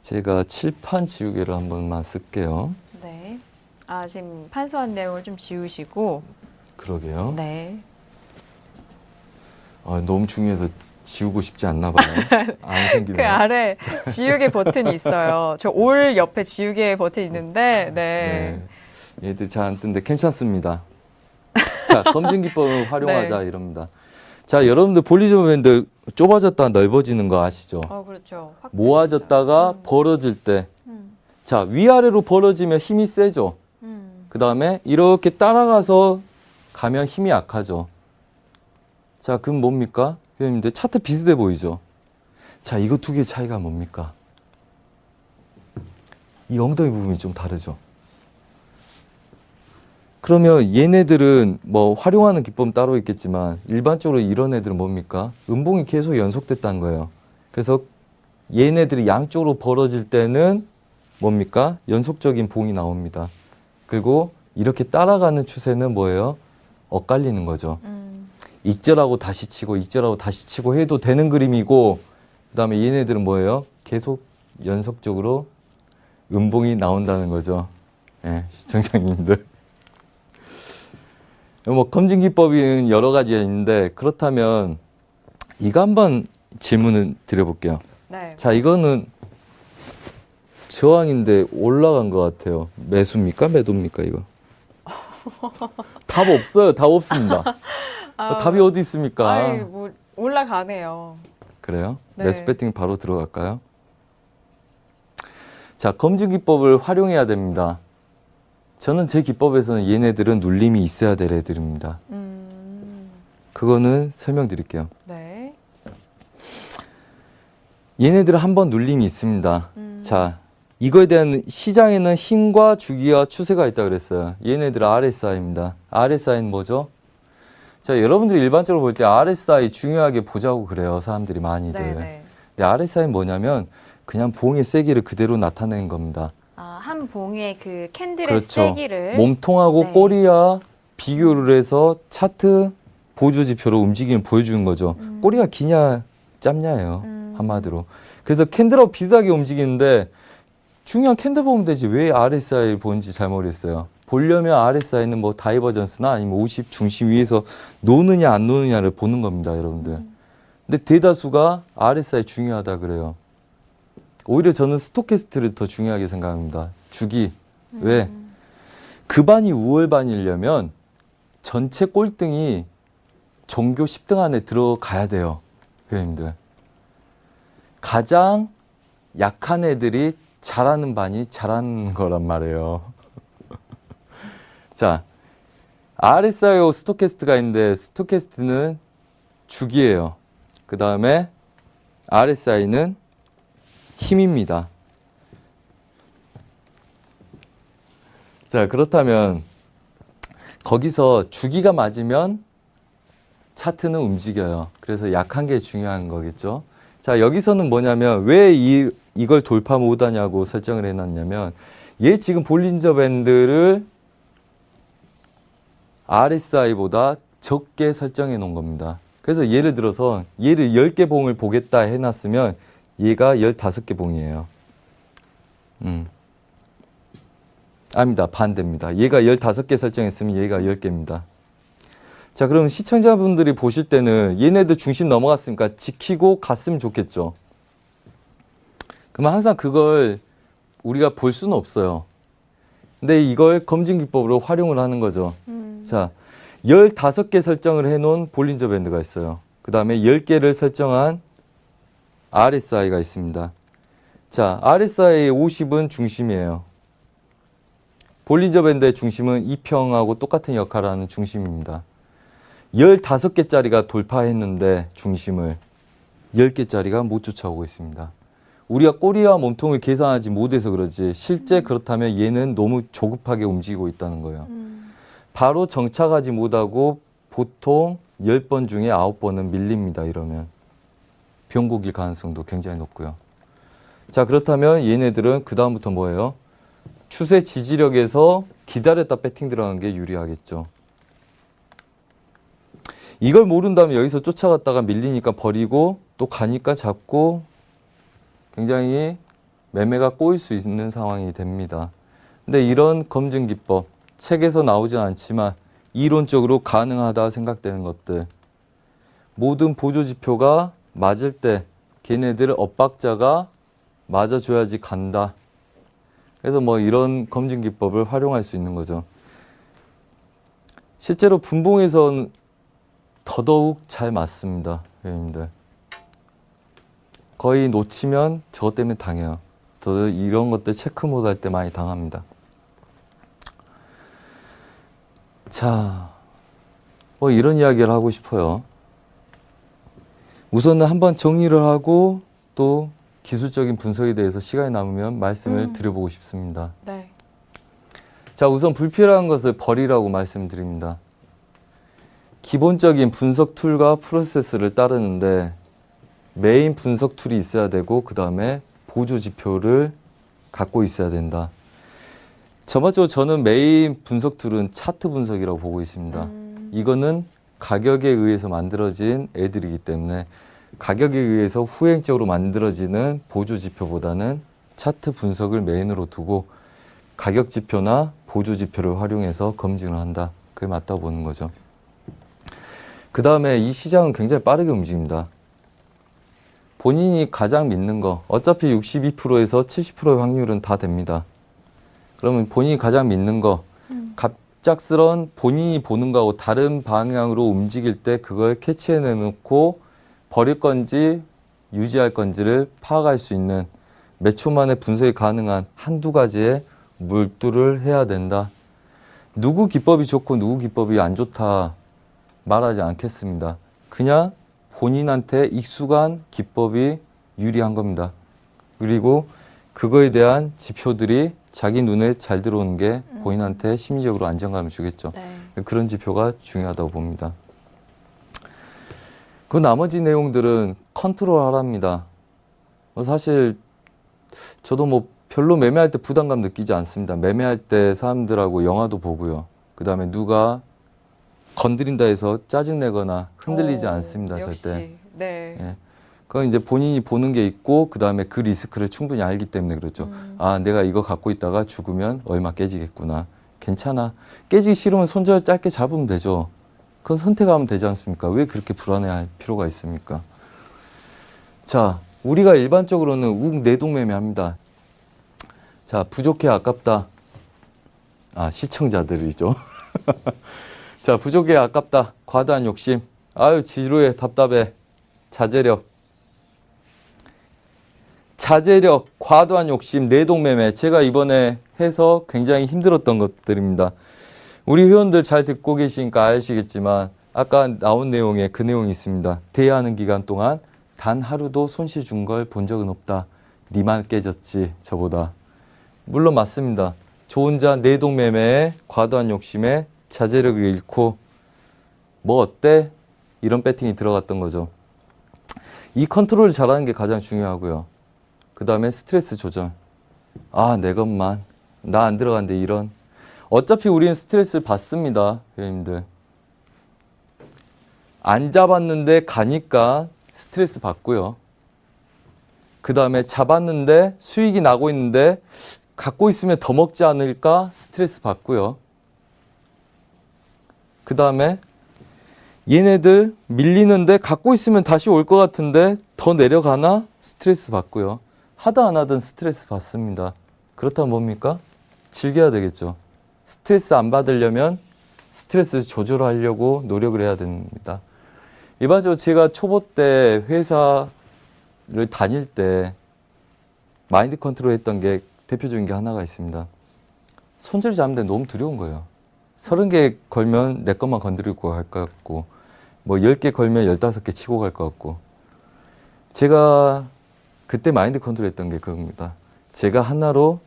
제가 칠판 지우개를 한 번만 쓸게요. 네. 아, 지금 판소한 내용을 좀 지우시고. 그러게요. 네. 아, 너무 중요해서 지우고 싶지 않나 봐요. 안 생기네요. 그 아래 지우개 버튼이 있어요. 저 올 옆에 지우개 버튼 있는데, 네. 얘들 잘 안 뜨는데 괜찮습니다. 자, 검증 기법을 활용하자 네. 이럽니다. 자, 여러분들 볼리저밴드 좁아졌다 넓어지는 거 아시죠? 그렇죠. 확 모아졌다가 벌어질 때. 자, 위아래로 벌어지면 힘이 세죠. 그 다음에 이렇게 따라가서 가면 힘이 약하죠. 자, 그럼 뭡니까? 회원님들 차트 비슷해 보이죠? 자, 이거 두 개의 차이가 뭡니까? 이 엉덩이 부분이 좀 다르죠. 그러면 얘네들은 뭐 활용하는 기법은 따로 있겠지만 일반적으로 이런 애들은 뭡니까? 음봉이 계속 연속됐다는 거예요. 그래서 얘네들이 양쪽으로 벌어질 때는 뭡니까? 연속적인 봉이 나옵니다. 그리고 이렇게 따라가는 추세는 뭐예요? 엇갈리는 거죠. 익절하고 다시 치고 익절하고 다시 치고 해도 되는 그림이고, 그다음에 얘네들은 뭐예요? 계속 연속적으로 음봉이 나온다는 거죠. 예, 시청자님들. 뭐 검증 기법은 여러 가지가 있는데, 그렇다면 이거 한번 질문을 드려볼게요. 네. 자, 이거는 저항인데 올라간 것 같아요. 매수입니까? 매도입니까? 이거? 답 없어요. 답 없습니다. 답이 어디 있습니까? 아이, 뭐 올라가네요. 그래요? 네. 매수 배팅 바로 들어갈까요? 자, 검증 기법을 활용해야 됩니다. 저는 제 기법에서는 얘네들은 눌림이 있어야 될 애들입니다. 그거는 설명드릴게요. 네. 얘네들은 한번 눌림이 있습니다. 자, 이거에 대한 시장에는 힘과 주기와 추세가 있다고 그랬어요. 얘네들은 RSI입니다. RSI는 뭐죠? 자, 여러분들이 일반적으로 볼 때 RSI 중요하게 보자고 그래요. 사람들이 많이들. 네. 근데 RSI는 뭐냐면 그냥 봉의 세기를 그대로 나타내는 겁니다. 아, 한 봉의 그 캔들의 그렇죠. 세기를 몸통하고 네. 꼬리와 비교를 해서 차트 보조 지표로 움직임을 보여주는 거죠. 꼬리가 기냐 짧냐예요. 한마디로. 그래서 캔들하고 비슷하게 움직이는데 중요한 캔들 보면 되지 왜 RSI를 보는지 잘 모르겠어요. 보려면 RSI는 뭐 다이버전스나 아니면 50 중심 위에서 노느냐 안 노느냐를 보는 겁니다, 여러분들. 근데 대다수가 RSI 중요하다 그래요. 오히려 저는 스토캐스트를 더 중요하게 생각합니다. 주기. 왜? 급반이 우월반이려면 전체 꼴등이 종교 10등 안에 들어가야 돼요, 회원님들. 가장 약한 애들이 잘하는 반이 잘하는 거란 말이에요. 자, RSI하고 스토캐스트가 있는데 스토캐스트는 주기예요. 그 다음에 RSI는 힘입니다. 자, 그렇다면 거기서 주기가 맞으면 차트는 움직여요. 그래서 약한 게 중요한 거겠죠. 자, 여기서는 뭐냐면 왜 이걸 돌파 못하냐고 설정을 해놨냐면 얘 지금 볼린저 밴드를 RSI보다 적게 설정해 놓은 겁니다. 그래서 예를 들어서 얘를 10개 봉을 보겠다 해놨으면 얘가 15개 봉이에요. 아닙니다. 반대입니다. 얘가 15개 설정했으면 얘가 10개입니다. 자, 그럼 시청자분들이 보실 때는 얘네들 중심 넘어갔으니까 지키고 갔으면 좋겠죠. 그러면 항상 그걸 우리가 볼 수는 없어요. 근데 이걸 검증 기법으로 활용을 하는 거죠. 자, 15개 설정을 해놓은 볼린저 밴드가 있어요. 그 다음에 10개를 설정한 RSI가 있습니다. 자, RSI의 50은 중심이에요. 볼린저 밴드의 중심은 2평하고 똑같은 역할을 하는 중심입니다. 15개짜리가 돌파했는데 중심을 10개짜리가 못 쫓아오고 있습니다. 우리가 꼬리와 몸통을 계산하지 못해서 그러지 실제 그렇다면 얘는 너무 조급하게 움직이고 있다는 거예요. 바로 정착하지 못하고 보통 10번 중에 9번은 밀립니다. 이러면 병곡일 가능성도 굉장히 높고요. 자, 그렇다면 얘네들은 그 다음부터 뭐예요? 추세 지지력에서 기다렸다 배팅 들어가는 게 유리하겠죠. 이걸 모른다면 여기서 쫓아갔다가 밀리니까 버리고 또 가니까 잡고 굉장히 매매가 꼬일 수 있는 상황이 됩니다. 근데 이런 검증 기법, 책에서 나오진 않지만 이론적으로 가능하다 생각되는 것들, 모든 보조 지표가 맞을 때 걔네들 엇박자가 맞아줘야지 간다. 그래서 뭐 이런 검증 기법을 활용할 수 있는 거죠. 실제로 분봉에서는 더더욱 잘 맞습니다, 회원님들. 거의 놓치면 저것 때문에 당해요. 저도 이런 것들 체크 못 할 때 많이 당합니다. 자, 뭐 이런 이야기를 하고 싶어요. 우선은 한번 정리를 하고 또 기술적인 분석에 대해서 시간이 남으면 말씀을 드려보고 싶습니다. 네. 자, 우선 불필요한 것을 버리라고 말씀드립니다. 기본적인 분석 툴과 프로세스를 따르는데 메인 분석 툴이 있어야 되고 그 다음에 보조 지표를 갖고 있어야 된다. 전반적으로 저는 메인 분석 툴은 차트 분석이라고 보고 있습니다. 이거는 가격에 의해서 만들어진 애들이기 때문에 가격에 의해서 후행적으로 만들어지는 보조 지표보다는 차트 분석을 메인으로 두고 가격 지표나 보조 지표를 활용해서 검증을 한다. 그게 맞다고 보는 거죠. 그 다음에 이 시장은 굉장히 빠르게 움직입니다. 본인이 가장 믿는 거, 어차피 62%에서 70%의 확률은 다 됩니다. 그러면 본인이 가장 믿는 거, 갑작스런 본인이 보는 거하고 다른 방향으로 움직일 때 그걸 캐치해내놓고 버릴 건지 유지할 건지를 파악할 수 있는 몇 초 만에 분석이 가능한 한두 가지의 몰두를 해야 된다. 누구 기법이 좋고 누구 기법이 안 좋다 말하지 않겠습니다. 그냥 본인한테 익숙한 기법이 유리한 겁니다. 그리고 그거에 대한 지표들이 자기 눈에 잘 들어오는 게 본인한테 심리적으로 안정감을 주겠죠. 네. 그런 지표가 중요하다고 봅니다. 그 나머지 내용들은 컨트롤 하랍니다. 사실 저도 뭐 별로 매매할 때 부담감 느끼지 않습니다. 매매할 때 사람들하고 영화도 보고요. 그 다음에 누가 건드린다 해서 짜증내거나 흔들리지 않습니다. 역시. 절대. 네. 예. 그건 이제 본인이 보는 게 있고 그 다음에 그 리스크를 충분히 알기 때문에 그렇죠. 아, 내가 이거 갖고 있다가 죽으면 얼마 깨지겠구나. 괜찮아. 깨지기 싫으면 손절 짧게 잡으면 되죠. 그건 선택하면 되지 않습니까? 왜 그렇게 불안해할 필요가 있습니까? 자, 우리가 일반적으로는 내동매매합니다. 자, 부족해 아깝다. 아, 시청자들이죠. 자, 부족해 아깝다. 과다한 욕심. 아유, 지루해 답답해. 자제력. 자제력, 과도한 욕심, 내동매매. 제가 이번에 해서 굉장히 힘들었던 것들입니다. 우리 회원들 잘 듣고 계시니까 아시겠지만 아까 나온 내용에 그 내용이 있습니다. 대여하는 기간 동안 단 하루도 손실 준 걸 본 적은 없다. 니만 깨졌지 저보다. 물론 맞습니다. 저 혼자 내동매매에 과도한 욕심에 자제력을 잃고 뭐 어때? 이런 배팅이 들어갔던 거죠. 이 컨트롤을 잘하는 게 가장 중요하고요. 그 다음에 스트레스 조절. 아, 내 것만. 나 안 들어간대 이런. 어차피 우리는 스트레스를 받습니다. 회원님들. 안 잡았는데 가니까 스트레스 받고요. 그 다음에 잡았는데 수익이 나고 있는데 갖고 있으면 더 먹지 않을까 스트레스 받고요. 그 다음에 얘네들 밀리는데 갖고 있으면 다시 올 것 같은데 더 내려가나 스트레스 받고요. 하다 안 하든 스트레스 받습니다. 그렇다면 뭡니까? 즐겨야 되겠죠. 스트레스 안 받으려면 스트레스 조절하려고 노력을 해야 됩니다. 일반적으로 제가 초보 때 회사를 다닐 때 마인드 컨트롤 했던 게 대표적인 게 하나가 있습니다. 손절 잡는데 너무 두려운 거예요. 30개 걸면 내 것만 건드리고 갈 것 같고 뭐 10개 걸면 15개 치고 갈 것 같고 제가 그때 마인드 컨트롤 했던 게 그겁니다. 제가 하나로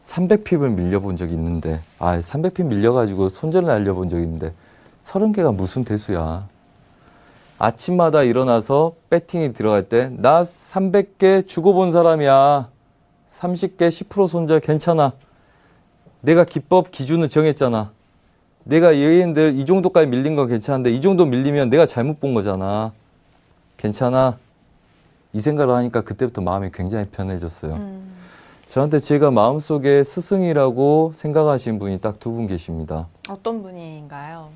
300핍을 밀려본 적이 있는데 300핍 밀려가지고 손절을 날려본 적이 있는데 30개가 무슨 대수야. 아침마다 일어나서 배팅이 들어갈 때 나 300개 주고 본 사람이야. 30개 10% 손절 괜찮아. 내가 기법 기준을 정했잖아. 내가 얘네들 이 정도까지 밀린 건 괜찮은데 이 정도 밀리면 내가 잘못 본 거잖아. 괜찮아. 이 생각을 하니까 그때부터 마음이 굉장히 편해졌어요. 저한테 제가 마음속에 스승이라고 생각하시는 분이 딱 두 분 계십니다. 어떤 분인가요?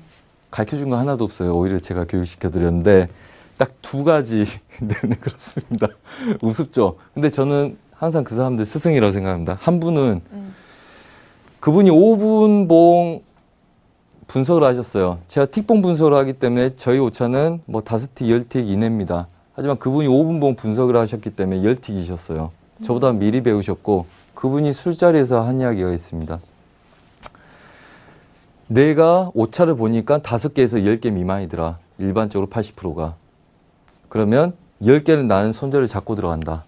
가르쳐준 거 하나도 없어요. 오히려 제가 교육시켜드렸는데 딱 두 가지. 네, 그렇습니다. 우습죠? 근데 저는 항상 그 사람들 스승이라고 생각합니다. 한 분은 그분이 5분봉 분석을 하셨어요. 제가 틱봉 분석을 하기 때문에 저희 오차는 뭐 5틱, 10틱 이내입니다. 하지만 그분이 5분봉 분석을 하셨기 때문에 10틱이셨어요. 저보다 미리 배우셨고 그분이 술자리에서 한 이야기가 있습니다. 내가 오차를 보니까 5개에서 10개 미만이더라. 일반적으로 80%가. 그러면 10개를 나는 손절을 잡고 들어간다.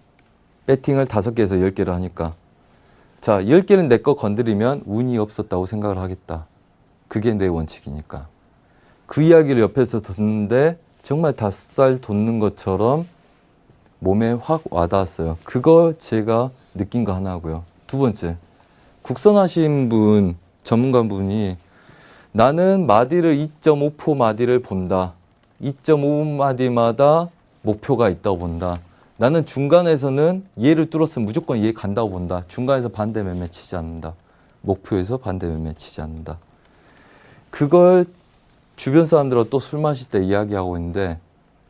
배팅을 5개에서 10개를 하니까. 자, 10개는 내 거 건드리면 운이 없었다고 생각을 하겠다. 그게 내 원칙이니까. 그 이야기를 옆에서 듣는데 정말 닭살 돋는 것처럼 몸에 확 와닿았어요. 그걸 제가 느낀 거 하나고요. 두 번째, 국선하신 분, 전문가분이 나는 마디를 2.5포 마디를 본다. 2.5마디마다 목표가 있다고 본다. 나는 중간에서는 얘를 뚫었으면 무조건 얘 간다고 본다. 중간에서 반대 매매 치지 않는다. 목표에서 반대 매매 치지 않는다. 그걸 주변 사람들하고 또 술 마실 때 이야기하고 있는데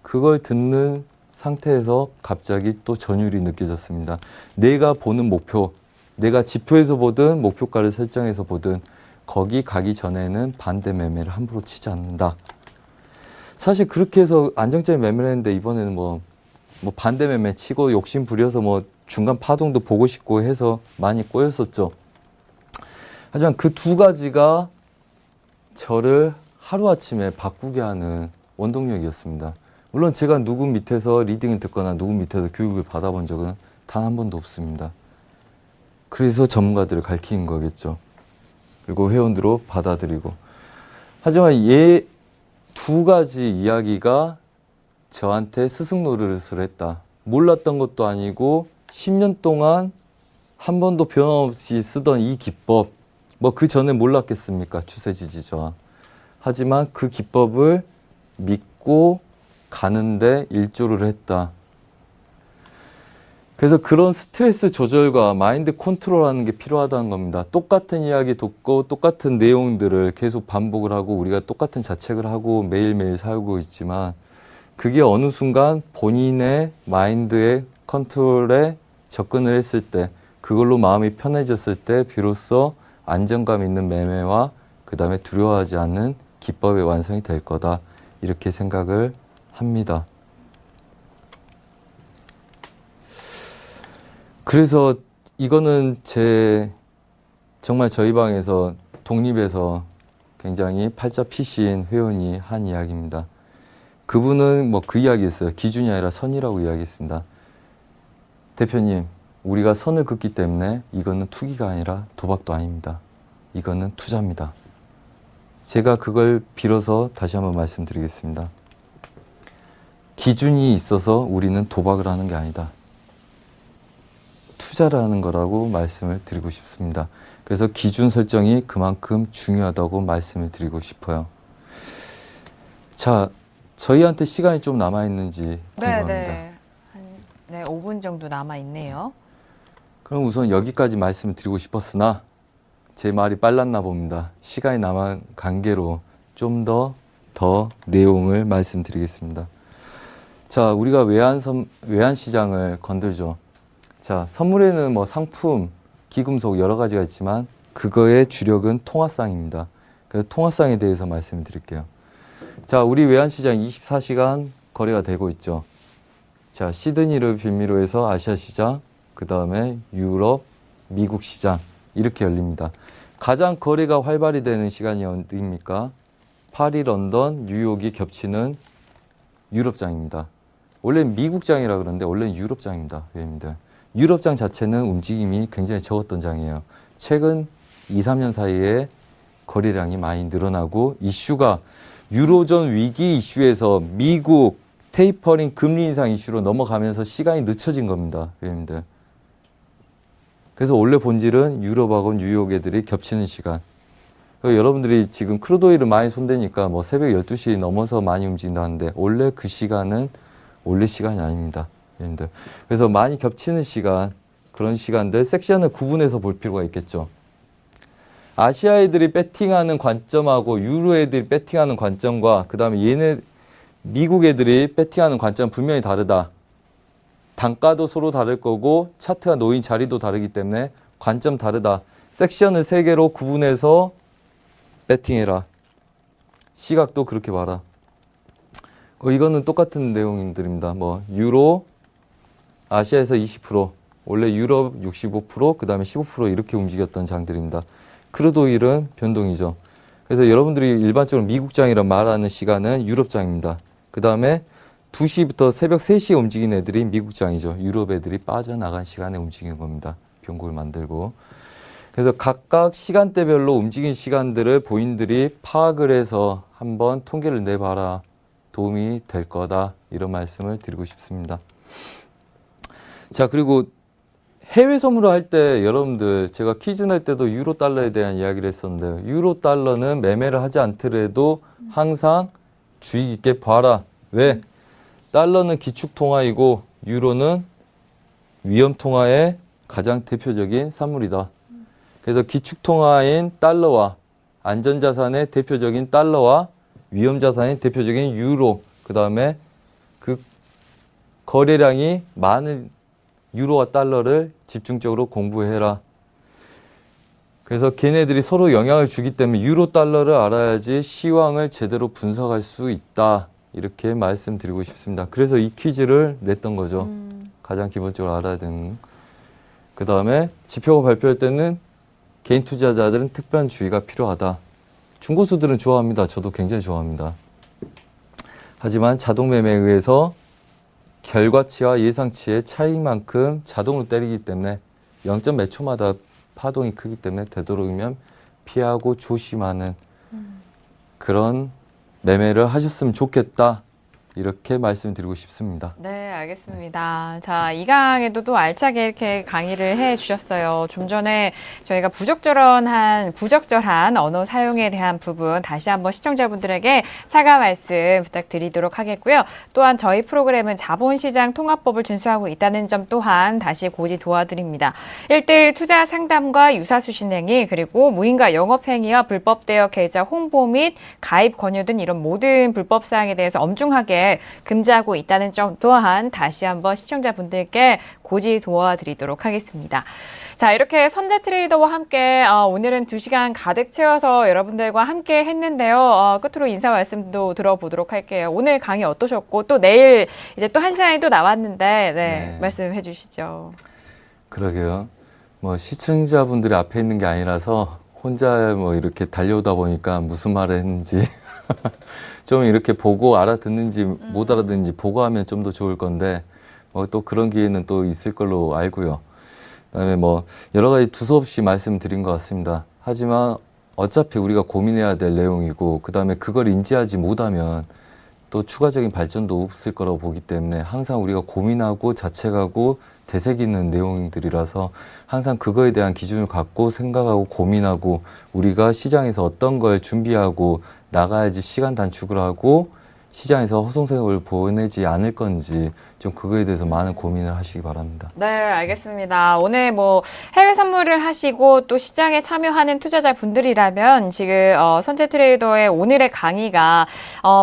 그걸 듣는 상태에서 갑자기 또 전율이 느껴졌습니다. 내가 보는 목표, 내가 지표에서 보든 목표가를 설정해서 보든 거기 가기 전에는 반대 매매를 함부로 치지 않는다. 사실 그렇게 해서 안정적인 매매를 했는데 이번에는 뭐 반대 매매 치고 욕심 부려서 뭐 중간 파동도 보고 싶고 해서 많이 꼬였었죠. 하지만 그 두 가지가 저를 하루아침에 바꾸게 하는 원동력이었습니다. 물론 제가 누구 밑에서 리딩을 듣거나 누구 밑에서 교육을 받아본 적은 단 한 번도 없습니다. 그래서 전문가들을 가르치는 거겠죠. 그리고 회원들로 받아들이고. 하지만 얘 두 가지 이야기가 저한테 스승 노릇을 했다. 몰랐던 것도 아니고 10년 동안 한 번도 변함없이 쓰던 이 기법, 뭐 그 전에 몰랐겠습니까? 추세 지지 저하. 하지만 그 기법을 믿고 가는데 일조를 했다. 그래서 그런 스트레스 조절과 마인드 컨트롤하는 게 필요하다는 겁니다. 똑같은 이야기 듣고 똑같은 내용들을 계속 반복을 하고 우리가 똑같은 자책을 하고 매일매일 살고 있지만 그게 어느 순간 본인의 마인드의 컨트롤에 접근을 했을 때 그걸로 마음이 편해졌을 때 비로소 안정감 있는 매매와 그 다음에 두려워하지 않는 기법의 완성이 될 거다. 이렇게 생각을 합니다. 그래서 이거는 정말 저희 방에서 독립해서 굉장히 팔자 피신 회원이 한 이야기입니다. 그분은 뭐 그 이야기했어요. 기준이 아니라 선이라고 이야기했습니다. 대표님, 우리가 선을 긋기 때문에 이거는 투기가 아니라 도박도 아닙니다. 이거는 투자입니다. 제가 그걸 빌어서 다시 한번 말씀드리겠습니다. 기준이 있어서 우리는 도박을 하는 게 아니다. 투자를 하는 거라고 말씀을 드리고 싶습니다. 그래서 기준 설정이 그만큼 중요하다고 말씀을 드리고 싶어요. 자, 저희한테 시간이 좀 남아있는지 궁금합니다. 네, 5분 정도 남아있네요. 그럼 우선 여기까지 말씀을 드리고 싶었으나 제 말이 빨랐나 봅니다. 시간이 남은 관계로 좀 더 내용을 말씀드리겠습니다. 자, 우리가 외환시장을 건들죠. 자, 선물에는 뭐 상품, 기금속 여러 가지가 있지만 그거의 주력은 통화상입니다. 그래서 통화상에 대해서 말씀을 드릴게요. 자, 우리 외환시장 24시간 거래가 되고 있죠. 자, 시드니를 빌미로 해서 아시아 시장, 그 다음에 유럽, 미국 시장 이렇게 열립니다. 가장 거래가 활발히 되는 시간이 어디입니까? 파리, 런던, 뉴욕이 겹치는 유럽장입니다. 원래 미국장이라 그러는데 원래는 유럽장입니다. 왜입니다. 유럽장 자체는 움직임이 굉장히 적었던 장이에요. 최근 2, 3년 사이에 거래량이 많이 늘어나고 이슈가 유로존 위기 이슈에서 미국 테이퍼링 금리 인상 이슈로 넘어가면서 시간이 늦춰진 겁니다. 왜입니다. 그래서 원래 본질은 유럽하고 뉴욕 애들이 겹치는 시간. 여러분들이 지금 크루드오일을 많이 손대니까 뭐 새벽 12시 넘어서 많이 움직인다는데 원래 그 시간은 원래 시간이 아닙니다. 그래서 많이 겹치는 시간, 그런 시간들 섹션을 구분해서 볼 필요가 있겠죠. 아시아 애들이 배팅하는 관점하고 유로 애들이 배팅하는 관점과 그 다음에 미국 애들이 배팅하는 관점 분명히 다르다. 단가도 서로 다를 거고 차트가 놓인 자리도 다르기 때문에 관점 다르다. 섹션을 3개로 구분해서 배팅해라. 시각도 그렇게 봐라. 이거는 똑같은 내용들입니다. 뭐 유로, 아시아에서 20%, 원래 유럽 65%, 그 다음에 15% 이렇게 움직였던 장들입니다. 크루드오일은 변동이죠. 그래서 여러분들이 일반적으로 미국장이라 말하는 시간은 유럽장입니다. 그 다음에 2시부터 새벽 3시에 움직이는 애들이 미국장이죠. 유럽 애들이 빠져나간 시간에 움직이는 겁니다. 비용국을 만들고. 그래서 각각 시간대별로 움직인 시간들을 본인들이 파악을 해서 한번 통계를 내봐라. 도움이 될 거다. 이런 말씀을 드리고 싶습니다. 자, 그리고 해외 선물을 할 때 여러분들 제가 퀴즈 낼 때도 유로 달러에 대한 이야기를 했었는데요. 유로 달러는 매매를 하지 않더라도 항상 주의 깊게 봐라. 왜? 달러는 기축통화이고 유로는 위험통화의 가장 대표적인 산물이다. 그래서 기축통화인 달러와 안전자산의 대표적인 달러와 위험자산의 대표적인 유로, 그 다음에 그 거래량이 많은 유로와 달러를 집중적으로 공부해라. 그래서 걔네들이 서로 영향을 주기 때문에 유로 달러를 알아야지 시황을 제대로 분석할 수 있다. 이렇게 말씀드리고 싶습니다. 그래서 이 퀴즈를 냈던 거죠. 가장 기본적으로 알아야 되는. 그 다음에 지표가 발표할 때는 개인 투자자들은 특별한 주의가 필요하다. 중고수들은 좋아합니다. 저도 굉장히 좋아합니다. 하지만 자동 매매에 의해서 결과치와 예상치의 차이만큼 자동으로 때리기 때문에 0점 몇 초마다 파동이 크기 때문에 되도록이면 피하고 조심하는 그런 매매를 하셨으면 좋겠다. 이렇게 말씀드리고 싶습니다. 네, 알겠습니다. 자, 이 강에도 또 알차게 이렇게 강의를 해 주셨어요. 좀 전에 저희가 부적절한 언어 사용에 대한 부분 다시 한번 시청자분들에게 사과 말씀 부탁드리도록 하겠고요. 또한 저희 프로그램은 자본시장 통합법을 준수하고 있다는 점 또한 다시 고지 도와드립니다. 1대1 투자 상담과 유사수신 행위, 그리고 무인가 영업행위와 불법 대여 계좌 홍보 및 가입 권유 등 이런 모든 불법 사항에 대해서 엄중하게 금지하고 있다는 점 또한 다시 한번 시청자분들께 고지 도와드리도록 하겠습니다. 자, 이렇게 선재 트레이더와 함께 오늘은 2시간 가득 채워서 여러분들과 함께 했는데요. 끝으로 인사 말씀도 들어보도록 할게요. 오늘 강의 어떠셨고 또 내일 이제 또 1시간이 또 남았는데 네. 말씀해 주시죠. 그러게요. 뭐 시청자분들이 앞에 있는 게 아니라서 혼자 뭐 이렇게 달려오다 보니까 무슨 말을 했는지 좀 이렇게 보고 알아듣는지 못 알아듣는지 보고 하면 좀 더 좋을 건데 또 그런 기회는 또 있을 걸로 알고요. 그다음에 뭐 여러 가지 두서없이 말씀드린 것 같습니다. 하지만 어차피 우리가 고민해야 될 내용이고 그다음에 그걸 인지하지 못하면 또 추가적인 발전도 없을 거라고 보기 때문에 항상 우리가 고민하고 자책하고 되새기는 내용들이라서 항상 그거에 대한 기준을 갖고 생각하고 고민하고 우리가 시장에서 어떤 걸 준비하고 나가야지 시간 단축을 하고 시장에서 허송세월을 보내지 않을 건지 좀 그거에 대해서 많은 고민을 하시기 바랍니다. 네, 알겠습니다. 오늘 뭐 해외 선물을 하시고 또 시장에 참여하는 투자자분들이라면 지금 선재 트레이더의 오늘의 강의가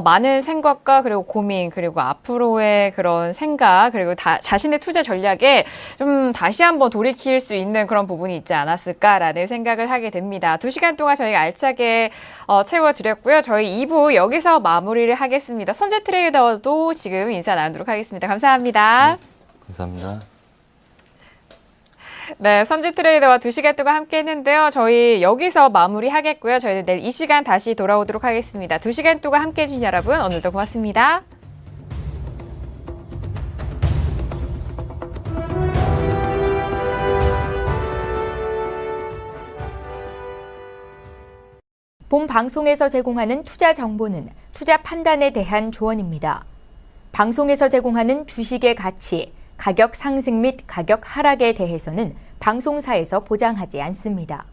많은 생각과 그리고 고민 그리고 앞으로의 그런 생각 그리고 자신의 투자 전략에 좀 다시 한번 돌이킬 수 있는 그런 부분이 있지 않았을까라는 생각을 하게 됩니다. 2시간 동안 저희가 알차게 채워드렸고요. 저희 2부 여기서 마무리를 하겠습니다. 선재 트레이더도 지금 인사 나누도록 하겠습니다. 감사합니다. 네, 감사합니다. 네, 선재 트레이더와 2시간 동안 함께 했는데요. 저희 여기서 마무리하겠고요. 저희는 내일 이 시간 다시 돌아오도록 하겠습니다. 2시간 동안 함께 해주신 여러분 오늘도 고맙습니다. 본 방송에서 제공하는 투자 정보는 투자 판단에 대한 조언입니다. 방송에서 제공하는 주식의 가치, 가격 상승 및 가격 하락에 대해서는 방송사에서 보장하지 않습니다.